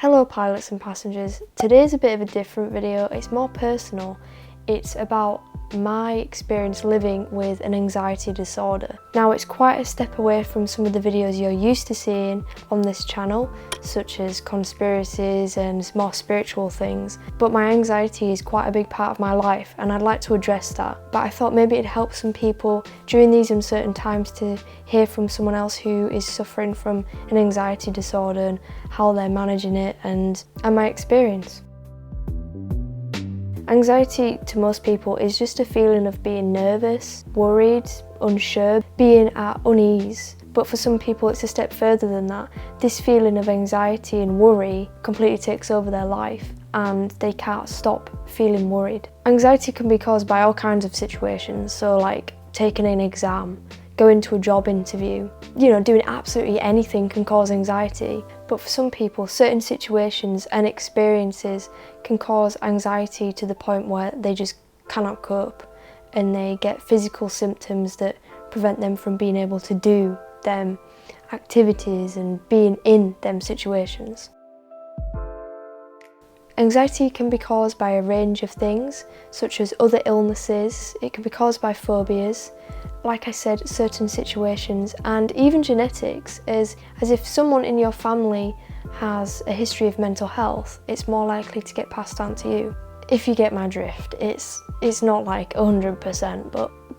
Hello pilots and passengers, today's a bit of a different video. It's more personal. It's about my experience living with an anxiety disorder. Now it's quite a step away from some of the videos you're used to seeing on this channel, such as conspiracies and more spiritual things, but my anxiety is quite a big part of my life and I'd like to address that. But I thought maybe it'd help some people during these uncertain times to hear from someone else who is suffering from an anxiety disorder and how they're managing it and my experience. Anxiety to most people is just a feeling of being nervous, worried, unsure, being at unease. But for some people it's a step further than that. This feeling of anxiety and worry completely takes over their life and they can't stop feeling worried. Anxiety can be caused by all kinds of situations, so like taking an exam, going to a job interview, doing absolutely anything can cause anxiety. But for some people, certain situations and experiences can cause anxiety to the point where they just cannot cope and they get physical symptoms that prevent them from being able to do them activities and being in them situations. Anxiety can be caused by a range of things, such as other illnesses. It can be caused by phobias, like I said, certain situations, and even genetics, as if someone in your family has a history of mental health, it's more likely to get passed on to you. If you get my drift, it's not like 100%,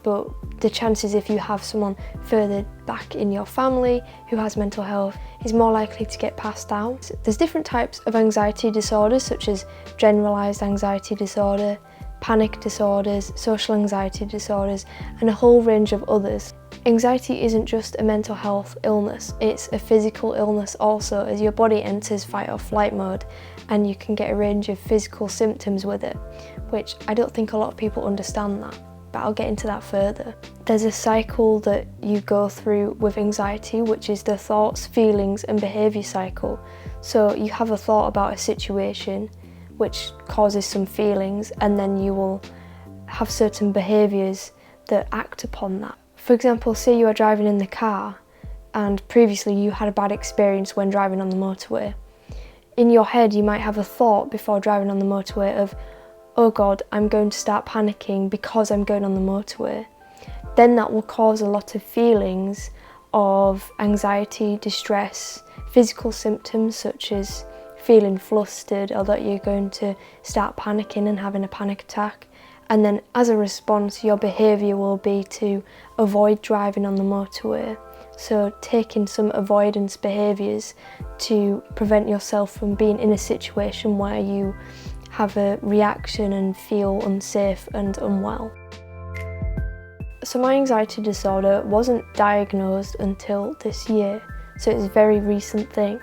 but the chances if you have someone further back in your family who has mental health is more likely to get passed down. There's different types of anxiety disorders, such as generalised anxiety disorder, panic disorders, social anxiety disorders, and a whole range of others. Anxiety isn't just a mental health illness, it's a physical illness also, as your body enters fight or flight mode and you can get a range of physical symptoms with it, which I don't think a lot of people understand that, but I'll get into that further. There's a cycle that you go through with anxiety, which is the thoughts, feelings and behaviour cycle. So you have a thought about a situation which causes some feelings, and then you will have certain behaviours that act upon that. For example, say you are driving in the car and previously you had a bad experience when driving on the motorway. In your head you might have a thought before driving on the motorway of, oh God, I'm going to start panicking because I'm going on the motorway. Then that will cause a lot of feelings of anxiety, distress, physical symptoms such as feeling flustered or that you're going to start panicking and having a panic attack. And then as a response, your behaviour will be to avoid driving on the motorway. So taking some avoidance behaviours to prevent yourself from being in a situation where you have a reaction and feel unsafe and unwell. So my anxiety disorder wasn't diagnosed until this year, so it's a very recent thing.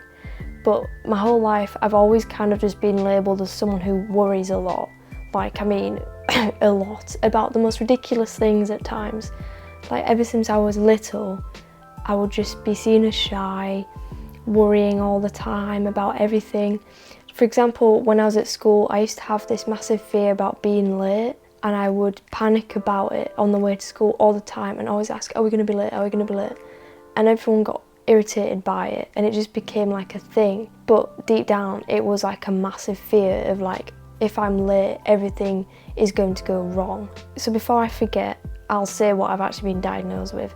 But my whole life I've always kind of just been labelled as someone who worries a lot. A lot about the most ridiculous things at times. Like ever since I was little, I would just be seen as shy, worrying all the time about everything. For example, when I was at school, I used to have this massive fear about being late, and I would panic about it on the way to school all the time and always ask, are we going to be late, are we going to be late? And everyone got irritated by it and it just became like a thing. But deep down it was like a massive fear of like, if I'm late, everything is going to go wrong. So before I forget, I'll say what I've actually been diagnosed with.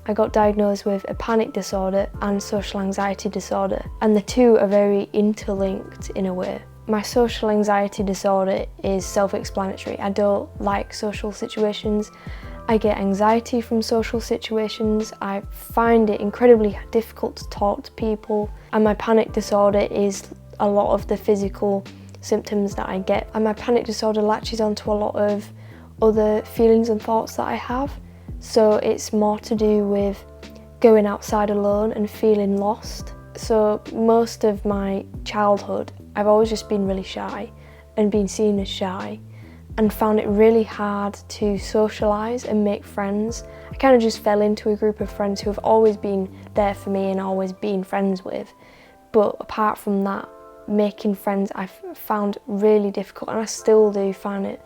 I got diagnosed with a panic disorder and social anxiety disorder, and the two are very interlinked in a way. My social anxiety disorder is self-explanatory. I don't like social situations. I get anxiety from social situations. I find it incredibly difficult to talk to people, and my panic disorder is a lot of the physical symptoms that I get, and my panic disorder latches onto a lot of other feelings and thoughts that I have. So it's more to do with going outside alone and feeling lost. So most of my childhood I've always just been really shy and been seen as shy and found it really hard to socialise and make friends. I kind of just fell into a group of friends who have always been there for me and always been friends with, but apart from that, making friends I've found really difficult, and I still do find it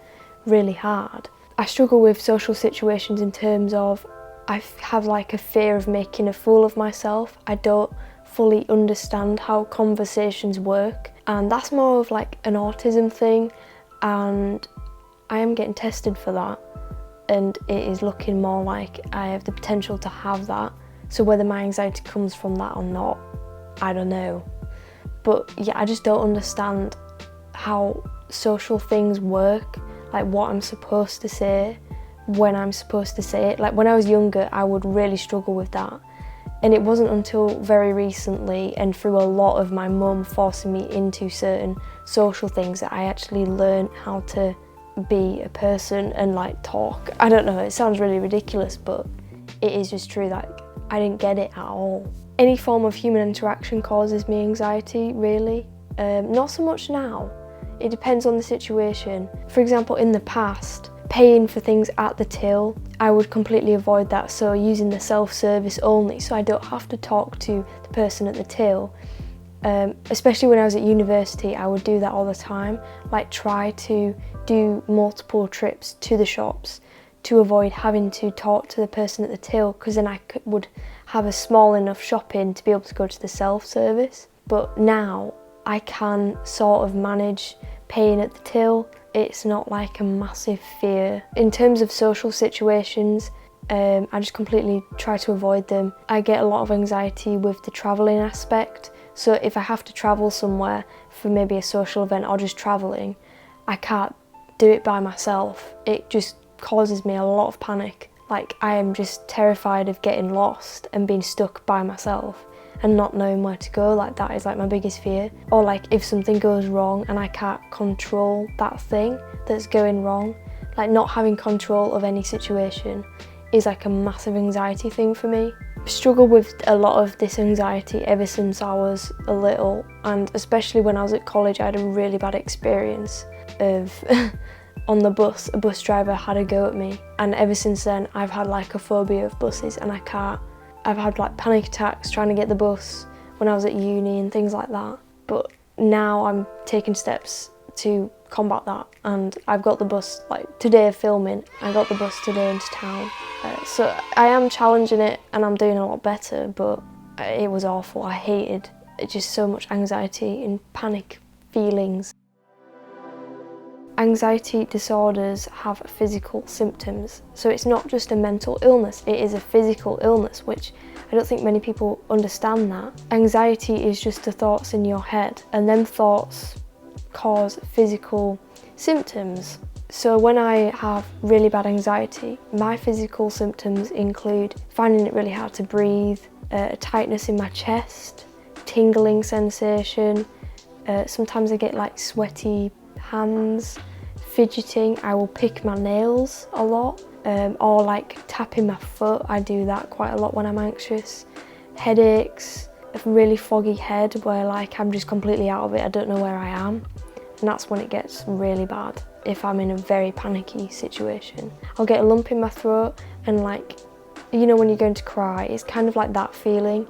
really hard. I struggle with social situations in terms of I have like a fear of making a fool of myself. I don't fully understand how conversations work, and that's more of like an autism thing, and I am getting tested for that, and it is looking more like I have the potential to have that. So whether my anxiety comes from that or not, I don't know. But yeah, I just don't understand how social things work, like what I'm supposed to say, when I'm supposed to say it. Like when I was younger, I would really struggle with that. And it wasn't until very recently, and through a lot of my mum forcing me into certain social things, that I actually learned how to be a person and like talk. I don't know, it sounds really ridiculous, but it is just true. Like I didn't get it at all. Any form of human interaction causes me anxiety, really. Not so much now. It depends on the situation. For example, in the past, paying for things at the till, I would completely avoid that, so using the self-service only, so I don't have to talk to the person at the till. Especially when I was at university, I would do that all the time, like try to do multiple trips to the shops to avoid having to talk to the person at the till, because then I would have a small enough shopping to be able to go to the self-service. But now I can sort of manage paying at the till. It's not like a massive fear. In terms of social situations, I just completely try to avoid them. I get a lot of anxiety with the travelling aspect. So if I have to travel somewhere for maybe a social event or just travelling, I can't do it by myself. It just causes me a lot of panic. Like I am just terrified of getting lost and being stuck by myself and not knowing where to go. Like that is like my biggest fear. Or like if something goes wrong and I can't control that thing that's going wrong, like not having control of any situation is like a massive anxiety thing for me. I've struggled with a lot of this anxiety ever since I was a little, and especially when I was at college I had a really bad experience of on the bus, a bus driver had a go at me, and ever since then I've had like a phobia of buses, and I've had like panic attacks trying to get the bus when I was at uni and things like that. But now I'm taking steps to combat that, and I've got the bus, like today filming, I got the bus today into town. So I am challenging it and I'm doing a lot better, but it was awful. I hated it, just so much anxiety and panic feelings. Anxiety disorders have physical symptoms, so it's not just a mental illness, it is a physical illness, which I don't think many people understand that. Anxiety is just the thoughts in your head, and them thoughts cause physical symptoms. So when I have really bad anxiety, my physical symptoms include finding it really hard to breathe, a tightness in my chest, tingling sensation, sometimes I get like sweaty hands, fidgeting, I will pick my nails a lot, or like tapping my foot, I do that quite a lot when I'm anxious, headaches, a really foggy head where like I'm just completely out of it, I don't know where I am, and that's when it gets really bad. If I'm in a very panicky situation, I'll get a lump in my throat, and like, you know when you're going to cry, it's kind of like that feeling,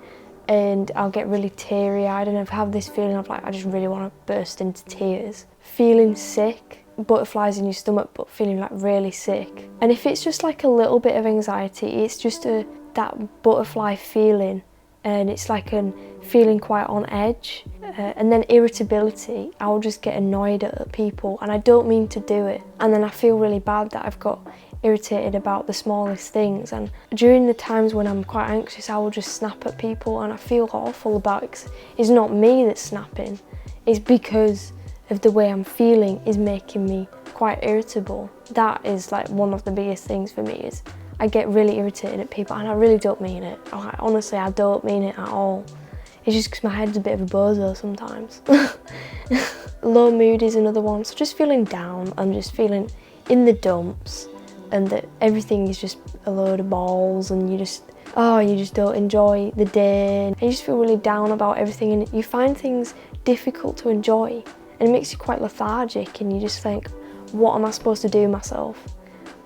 and I'll get really teary-eyed and I have this feeling of like I just really want to burst into tears. Feeling sick, butterflies in your stomach, but feeling like really sick. And if it's just like a little bit of anxiety, it's just that butterfly feeling, and it's like a feeling quite on edge. And then irritability, I'll just get annoyed at people and I don't mean to do it, and then I feel really bad that I've got irritated about the smallest things. And during the times when I'm quite anxious, I will just snap at people, and I feel awful about it, 'cause it's not me that's snapping, it's because of the way I'm feeling is making me quite irritable. That is like one of the biggest things for me, is I get really irritated at people and I really don't mean it. Like, honestly, I don't mean it at all. It's just because my head's a bit of a bozo sometimes. Low mood is another one, so just feeling down and just feeling in the dumps, and that everything is just a load of balls, and you just don't enjoy the day, and you just feel really down about everything, and you find things difficult to enjoy, and it makes you quite lethargic, and you just think, what am I supposed to do myself?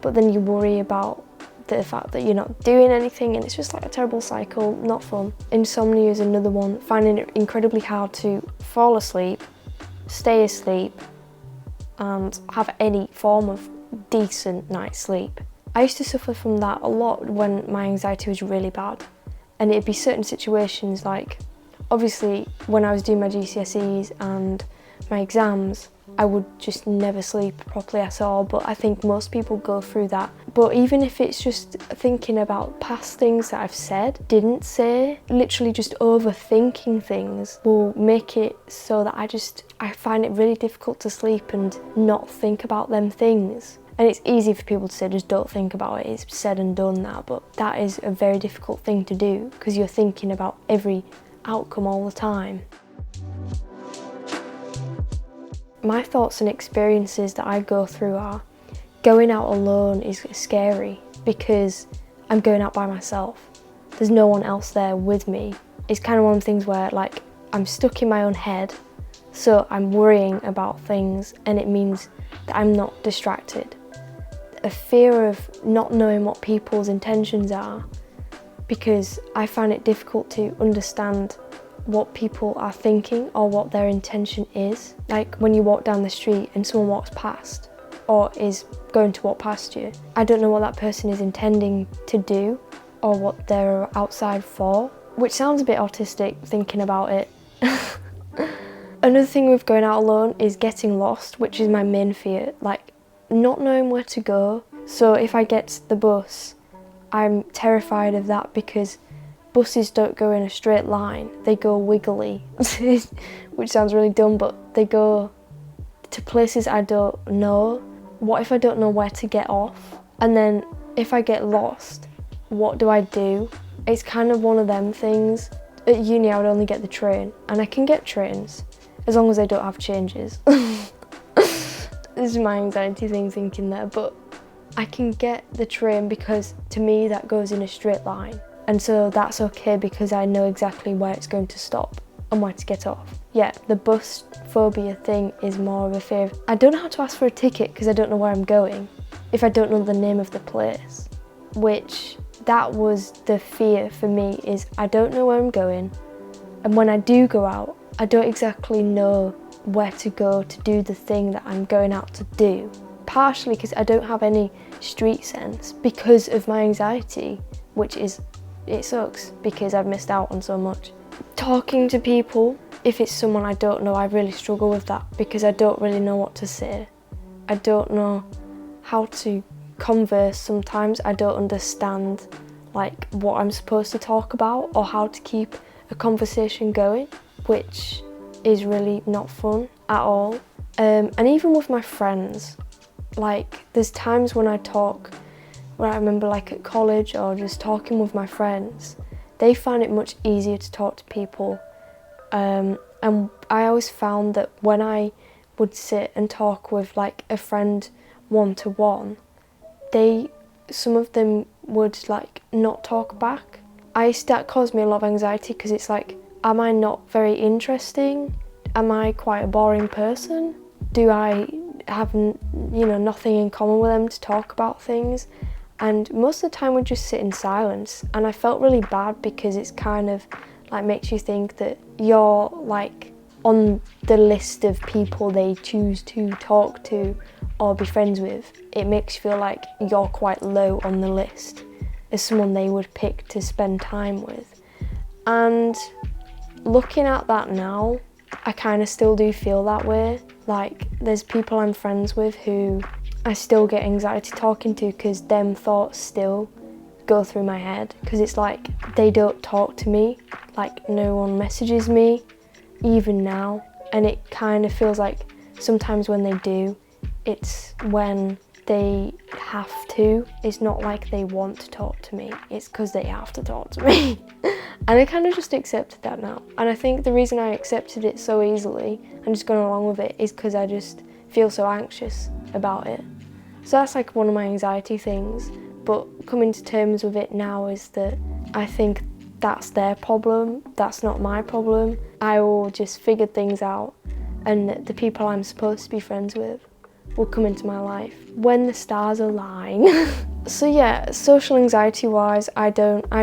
But then you worry about the fact that you're not doing anything, and it's just like a terrible cycle, not fun. Insomnia is another one, finding it incredibly hard to fall asleep, stay asleep, and have any form of decent night's sleep. I used to suffer from that a lot when my anxiety was really bad, and it'd be certain situations like Obviously, when I was doing my GCSEs and my exams, I would just never sleep properly at all, but I think most people go through that. But even if it's just thinking about past things that I've said, didn't say, literally just overthinking things will make it so that I find it really difficult to sleep and not think about them things. And it's easy for people to say, just don't think about it, it's said and done now, but that is a very difficult thing to do because you're thinking about every outcome all the time. My thoughts and experiences that I go through are, going out alone is scary because I'm going out by myself. There's no one else there with me. It's kind of one of the things where like I'm stuck in my own head, so I'm worrying about things and it means that I'm not distracted. A fear of not knowing what people's intentions are because I find it difficult to understand what people are thinking or what their intention is. Like when you walk down the street and someone walks past or is going to walk past you, I don't know what that person is intending to do or what they're outside for, which sounds a bit autistic thinking about it. Another thing with going out alone is getting lost, which is my main fear, like not knowing where to go. So if I get the bus, I'm terrified of that because buses don't go in a straight line, they go wiggly, which sounds really dumb, but they go to places I don't know. What if I don't know where to get off? And then if I get lost, what do I do? It's kind of one of them things. At uni I would only get the train, and I can get trains as long as I don't have changes. This is my anxiety thing thinking there, but I can get the train because to me that goes in a straight line. And so that's okay because I know exactly where it's going to stop and where to get off. Yeah, the bus phobia thing is more of a fear. I don't know how to ask for a ticket because I don't know where I'm going if I don't know the name of the place, which that was the fear for me, is I don't know where I'm going, and when I do go out, I don't exactly know where to go to do the thing that I'm going out to do. Partially because I don't have any street sense because of my anxiety, which is, it sucks because I've missed out on so much. Talking to people, if it's someone I don't know, I really struggle with that because I don't really know what to say. I don't know how to converse sometimes. I don't understand like what I'm supposed to talk about or how to keep a conversation going, which is really not fun at all. And even with my friends, like there's times when I talk, where I remember like at college or just talking with my friends, they find it much easier to talk to people. And I always found that when I would sit and talk with like a friend one-to-one, some of them would like not talk back. That caused me a lot of anxiety because it's like, am I not very interesting? Am I quite a boring person? Do I have nothing in common with them to talk about things? And most of the time we'd just sit in silence, and I felt really bad because it's kind of like makes you think that you're like on the list of people they choose to talk to or be friends with. It makes you feel like you're quite low on the list as someone they would pick to spend time with. And looking at that now, I kind of still do feel that way. Like there's people I'm friends with who I still get anxiety talking to because them thoughts still go through my head, because it's like they don't talk to me, like no one messages me even now, and it kind of feels like sometimes when they do, it's when they have to. It's not like they want to talk to me, it's because they have to talk to me. And I kind of just accepted that now, and I think the reason I accepted it so easily and just gone along with it is because I just feel so anxious about it. So that's like one of my anxiety things, but coming to terms with it now is that I think that's their problem, that's not my problem. I will just figure things out, and the people I'm supposed to be friends with will come into my life when the stars align. So yeah, social anxiety wise, I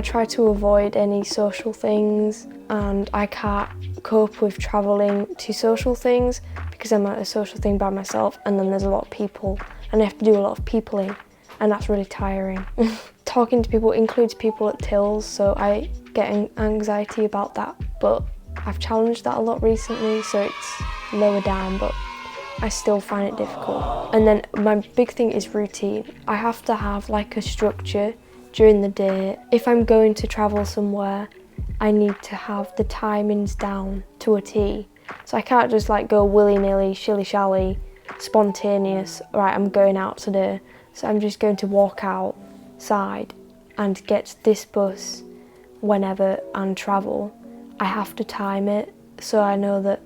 try to avoid any social things, and I can't cope with travelling to social things because I'm at a social thing by myself, and then there's a lot of people and I have to do a lot of peopling, and that's really tiring. Talking to people includes people at tills, so I get anxiety about that, but I've challenged that a lot recently, so it's lower down, but I still find it difficult. And then my big thing is routine. I have to have like a structure during the day. If I'm going to travel somewhere, I need to have the timings down to a T. So I can't just like go willy-nilly, shilly-shally, spontaneous, right, I'm going out today. So I'm just going to walk outside and get this bus whenever and travel. I have to time it, so I know that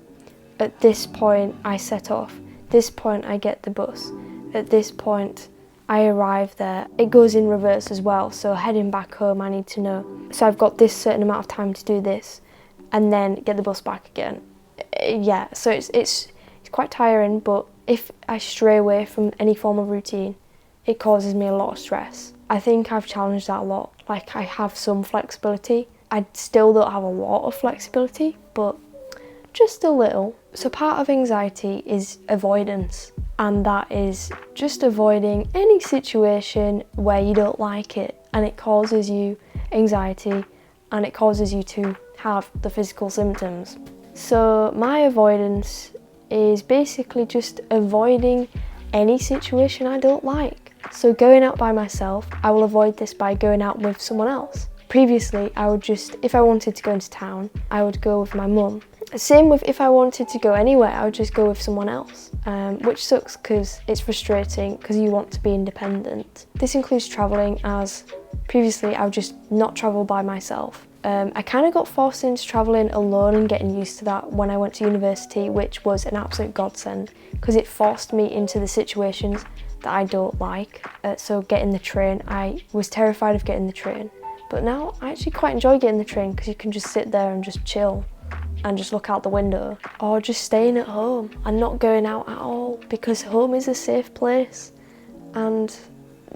at this point I set off, this point I get the bus, at this point I arrive there. It goes in reverse as well, so heading back home I need to know. So I've got this certain amount of time to do this and then get the bus back again. Yeah, so it's quite tiring, but if I stray away from any form of routine, it causes me a lot of stress. I think I've challenged that a lot. Like, I have some flexibility. I still don't have a lot of flexibility, but just a little. So part of anxiety is avoidance, and that is just avoiding any situation where you don't like it and it causes you anxiety and it causes you to have the physical symptoms. So my avoidance is basically just avoiding any situation I don't like. So going out by myself, I will avoid this by going out with someone else. Previously, I would just, if I wanted to go into town, I would go with my mum. Same with if I wanted to go anywhere, I would just go with someone else, which sucks because it's frustrating because you want to be independent. This includes travelling, as previously I would just not travel by myself. I kind of got forced into travelling alone and getting used to that when I went to university, which was an absolute godsend because it forced me into the situations that I don't like. So getting the train, I was terrified of getting the train. But now I actually quite enjoy getting the train because you can just sit there and just chill and just look out the window, or just staying at home and not going out at all, because home is a safe place, and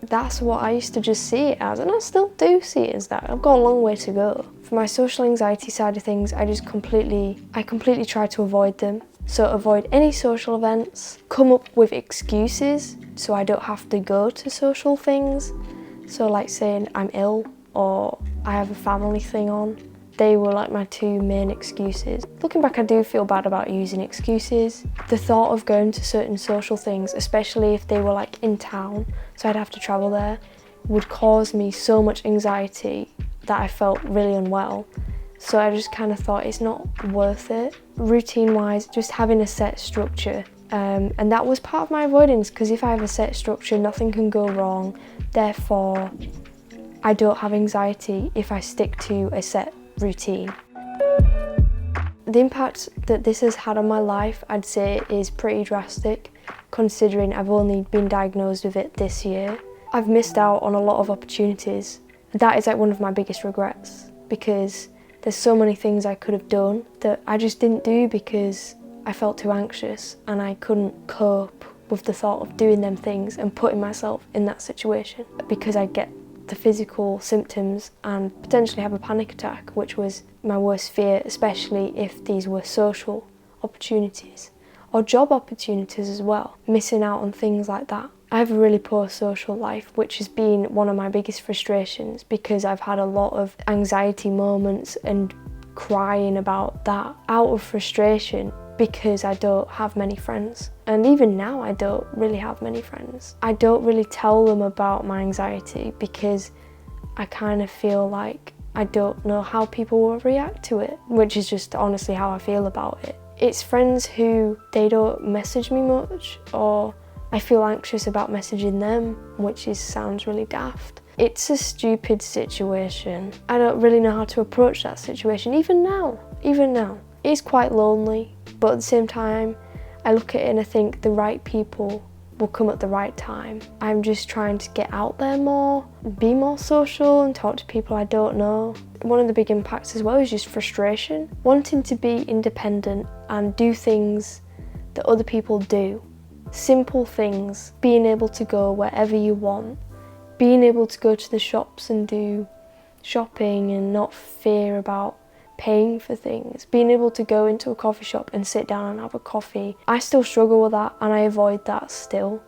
that's what I used to just see it as, and I still do see it as that. I've got a long way to go. For my social anxiety side of things, I completely try to avoid them. So avoid any social events, come up with excuses so I don't have to go to social things. So like saying I'm ill or I have a family thing on. They were like my two main excuses. Looking back, I do feel bad about using excuses. The thought of going to certain social things, especially if they were like in town, so I'd have to travel there, would cause me so much anxiety that I felt really unwell. So I just kind of thought it's not worth it. Routine-wise, just having a set structure. And that was part of my avoidance, because if I have a set structure, nothing can go wrong. Therefore, I don't have anxiety if I stick to a set routine. The impact that this has had on my life, I'd say, is pretty drastic, considering I've only been diagnosed with it this year. I've missed out on a lot of opportunities. That is like one of my biggest regrets, because there's so many things I could have done that I just didn't do because I felt too anxious and I couldn't cope with the thought of doing them things and putting myself in that situation, because I get the physical symptoms and potentially have a panic attack, which was my worst fear, especially if these were social opportunities or job opportunities as well, missing out on things like that. I have a really poor social life, which has been one of my biggest frustrations, because I've had a lot of anxiety moments and crying about that out of frustration, because I don't have many friends. And even now I don't really have many friends. I don't really tell them about my anxiety because I kind of feel like I don't know how people will react to it, which is just honestly how I feel about it. It's friends who, they don't message me much, or I feel anxious about messaging them, which sounds really daft. It's a stupid situation. I don't really know how to approach that situation, even now. It's quite lonely, but at the same time, I look at it and I think the right people will come at the right time. I'm just trying to get out there more, be more social and talk to people I don't know. One of the big impacts as well is just frustration. Wanting to be independent and do things that other people do. Simple things, being able to go wherever you want, being able to go to the shops and do shopping and not fear about paying for things, being able to go into a coffee shop and sit down and have a coffee. I still struggle with that and I avoid that still.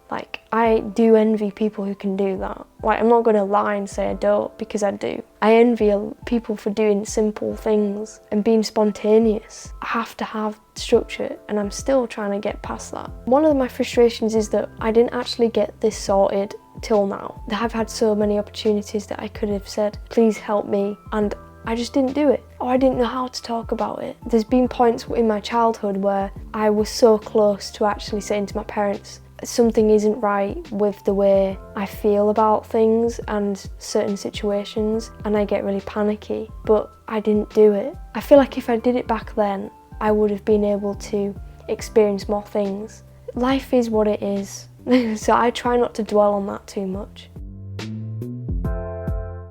Like, I do envy people who can do that. Like, I'm not going to lie and say I don't, because I do. I envy people for doing simple things and being spontaneous. I have to have structure, and I'm still trying to get past that. One of my frustrations is that I didn't actually get this sorted till now. I've had so many opportunities that I could have said, please help me, and I just didn't do it. Or I didn't know how to talk about it. There's been points in my childhood where I was so close to actually saying to my parents, something isn't right with the way I feel about things and certain situations, and I get really panicky, but I didn't do it. I feel like if I did it back then, I would have been able to experience more things. Life is what it is, so I try not to dwell on that too much.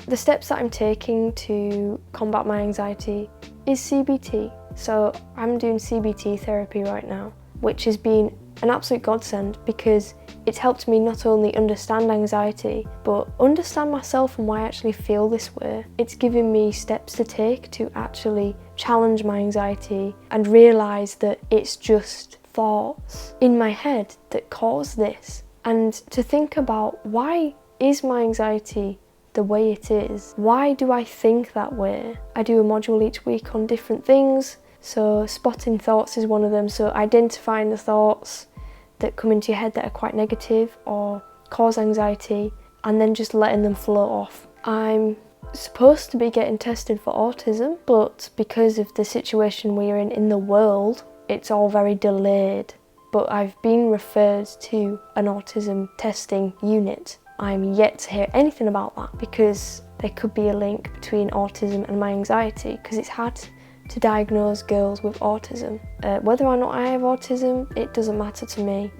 The steps that I'm taking to combat my anxiety is CBT. So I'm doing CBT therapy right now, which has been an absolute godsend because it's helped me not only understand anxiety, but understand myself and why I actually feel this way. It's given me steps to take to actually challenge my anxiety and realise that it's just thoughts in my head that cause this. And to think about, why is my anxiety the way it is? Why do I think that way? I do a module each week on different things. So spotting thoughts is one of them. So identifying the thoughts that come into your head that are quite negative or cause anxiety, and then just letting them float off. I'm supposed to be getting tested for autism, but because of the situation we're in the world, it's all very delayed. But I've been referred to an autism testing unit. I'm yet to hear anything about that because there could be a link between autism and my anxiety, because it's hard to diagnose girls with autism. Whether or not I have autism, it doesn't matter to me,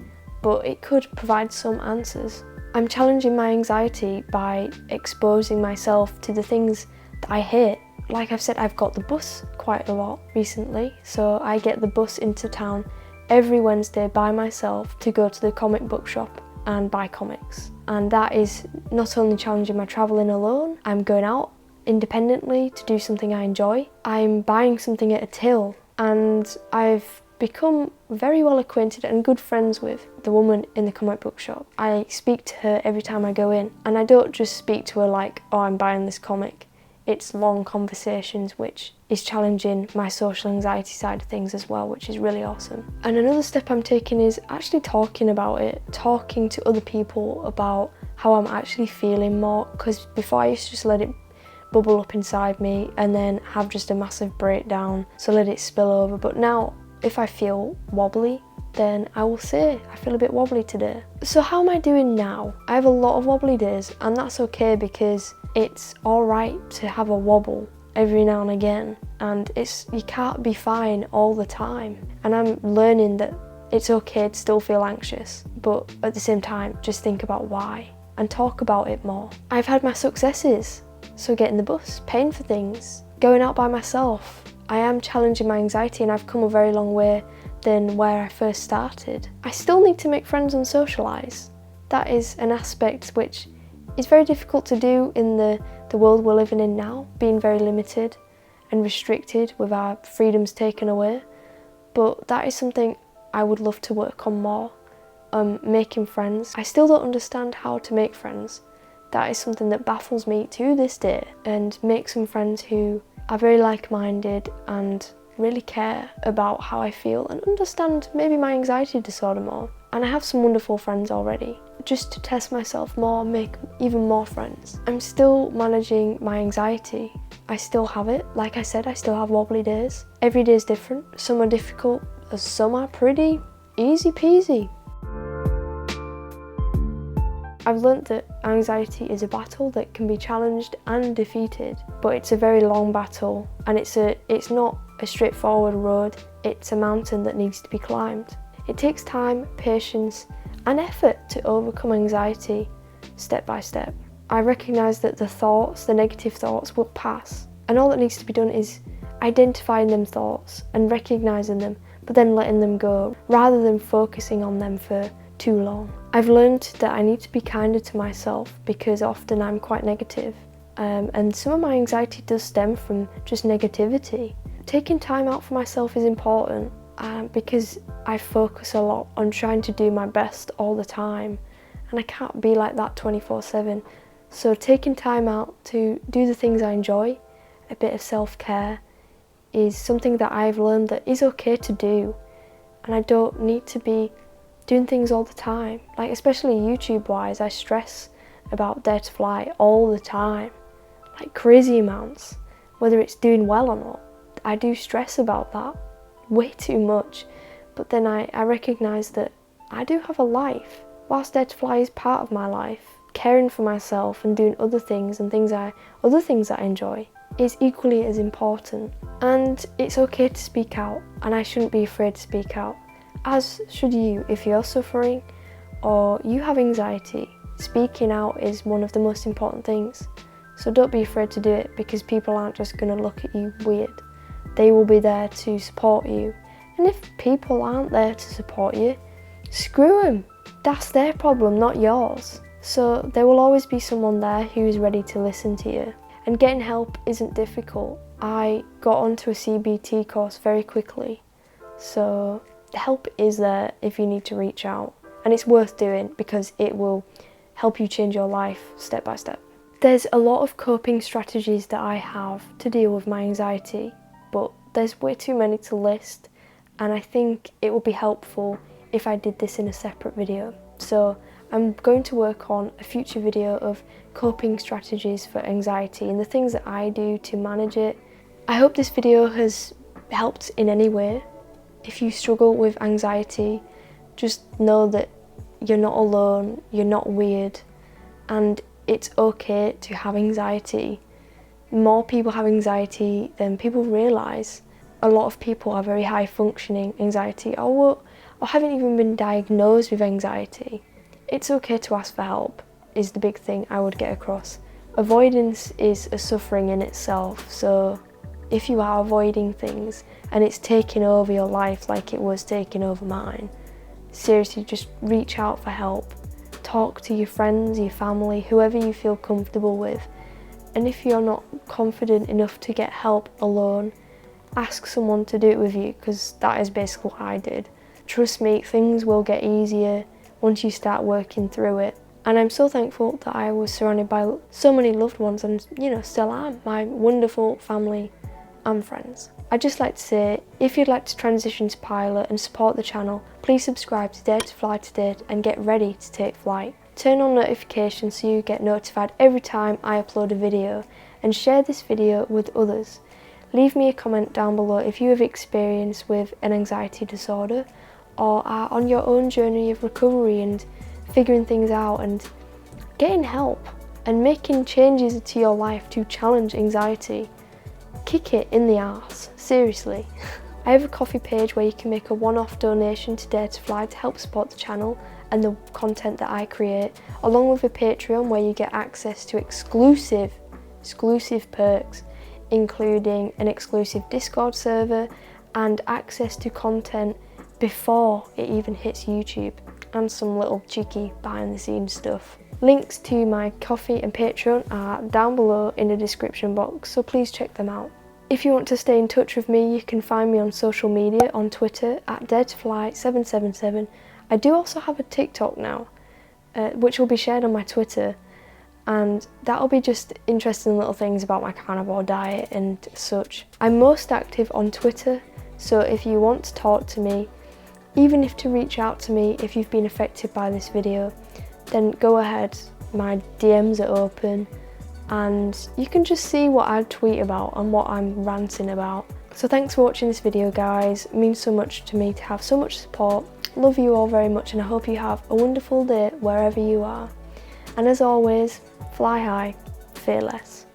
but it could provide some answers. I'm challenging my anxiety by exposing myself to the things that I hate. Like I've said, I've got the bus quite a lot recently, so I get the bus into town every Wednesday by myself to go to the comic book shop and buy comics. And that is not only challenging my travelling alone, I'm going out independently to do something I enjoy. I'm buying something at a till, and I've become very well acquainted and good friends with the woman in the comic book shop. I speak to her every time I go in, and I don't just speak to her like, oh, I'm buying this comic. It's long conversations, which is challenging my social anxiety side of things as well, which is really awesome. And another step I'm taking is actually talking about it, talking to other people about how I'm actually feeling more, because before I used to just let it bubble up inside me and then have just a massive breakdown, so let it spill over. But now, if I feel wobbly, then I will say, I feel a bit wobbly today. So how am I doing now? I have a lot of wobbly days, and that's okay because it's alright to have a wobble every now and again, and you can't be fine all the time. And I'm learning that it's okay to still feel anxious, but at the same time, just think about why and talk about it more. I've had my successes. So getting the bus, paying for things, going out by myself. I am challenging my anxiety, and I've come a very long way than where I first started. I still need to make friends and socialise. That is an aspect which is very difficult to do in the world we're living in now, being very limited and restricted with our freedoms taken away. But that is something I would love to work on more, making friends. I still don't understand how to make friends. That is something that baffles me to this day, and make some friends who are very like-minded and really care about how I feel and understand maybe my anxiety disorder more. And I have some wonderful friends already. Just to test myself more, make even more friends. I'm still managing my anxiety. I still have it. Like I said, I still have wobbly days. Every day is different. Some are difficult, some are pretty easy peasy. I've learnt that anxiety is a battle that can be challenged and defeated, but it's a very long battle, and it's not a straightforward road, it's a mountain that needs to be climbed. It takes time, patience, and effort to overcome anxiety step by step. I recognise that the negative thoughts will pass, and all that needs to be done is identifying them thoughts and recognising them, but then letting them go, rather than focusing on them for too long. I've learned that I need to be kinder to myself because often I'm quite negative, and some of my anxiety does stem from just negativity. Taking time out for myself is important because I focus a lot on trying to do my best all the time, and I can't be like that 24/7. So taking time out to do the things I enjoy, a bit of self-care, is something that I've learned that is okay to do, and I don't need to be doing things all the time. Like, especially YouTube wise, I stress about Dare to Fly all the time, like crazy amounts. Whether it's doing well or not, I do stress about that way too much. But then I recognise that I do have a life. Whilst Dare to Fly is part of my life, caring for myself and doing other things and other things that I enjoy is equally as important. And it's okay to speak out, and I shouldn't be afraid to speak out, as should you if you're suffering or you have anxiety. Speaking out is one of the most important things. So don't be afraid to do it, because people aren't just going to look at you weird. They will be there to support you. And if people aren't there to support you, screw them. That's their problem, not yours. So there will always be someone there who is ready to listen to you. And getting help isn't difficult. I got onto a CBT course very quickly. So help is there if you need to reach out. And it's worth doing, because it will help you change your life step by step. There's a lot of coping strategies that I have to deal with my anxiety, but there's way too many to list, and I think it would be helpful if I did this in a separate video. So I'm going to work on a future video of coping strategies for anxiety and the things that I do to manage it. I hope this video has helped in any way. If you struggle with anxiety, just know that you're not alone, you're not weird, and it's okay to have anxiety. More people have anxiety than people realise. A lot of people are very high functioning anxiety or haven't even been diagnosed with anxiety. It's okay to ask for help, is the big thing I would get across. Avoidance is a suffering in itself, so if you are avoiding things and it's taking over your life like it was taking over mine, seriously, just reach out for help. Talk to your friends, your family, whoever you feel comfortable with. And if you're not confident enough to get help alone, ask someone to do it with you, because that is basically what I did. Trust me, things will get easier once you start working through it. And I'm so thankful that I was surrounded by so many loved ones, and still am, my wonderful family and friends. I'd just like to say, if you'd like to transition to Parler and support the channel, please subscribe to Dare to Fly Today and get ready to take flight. Turn on notifications so you get notified every time I upload a video, and share this video with others. Leave me a comment down below if you have experience with an anxiety disorder, or are on your own journey of recovery and figuring things out and getting help and making changes to your life to challenge anxiety. Kick it in the arse, seriously. I have a Ko-fi page where you can make a one-off donation to Dare to Fly to help support the channel and the content that I create, along with a Patreon where you get access to exclusive perks, including an exclusive Discord server and access to content before it even hits YouTube, and some little cheeky behind the scenes stuff. Links to my Ko-fi and Patreon are down below in the description box, so please check them out. If you want to stay in touch with me, you can find me on social media, on Twitter at daretofly777. I do also have a TikTok now, which will be shared on my Twitter, and that'll be just interesting little things about my carnivore diet and such. I'm most active on Twitter, so if you want to talk to me, even if to reach out to me if you've been affected by this video, then go ahead, my DMs are open, and you can just see what I tweet about and what I'm ranting about. So thanks for watching this video, guys. It means so much to me to have so much support. Love you all very much, and I hope you have a wonderful day wherever you are. And as always, fly high, fear less.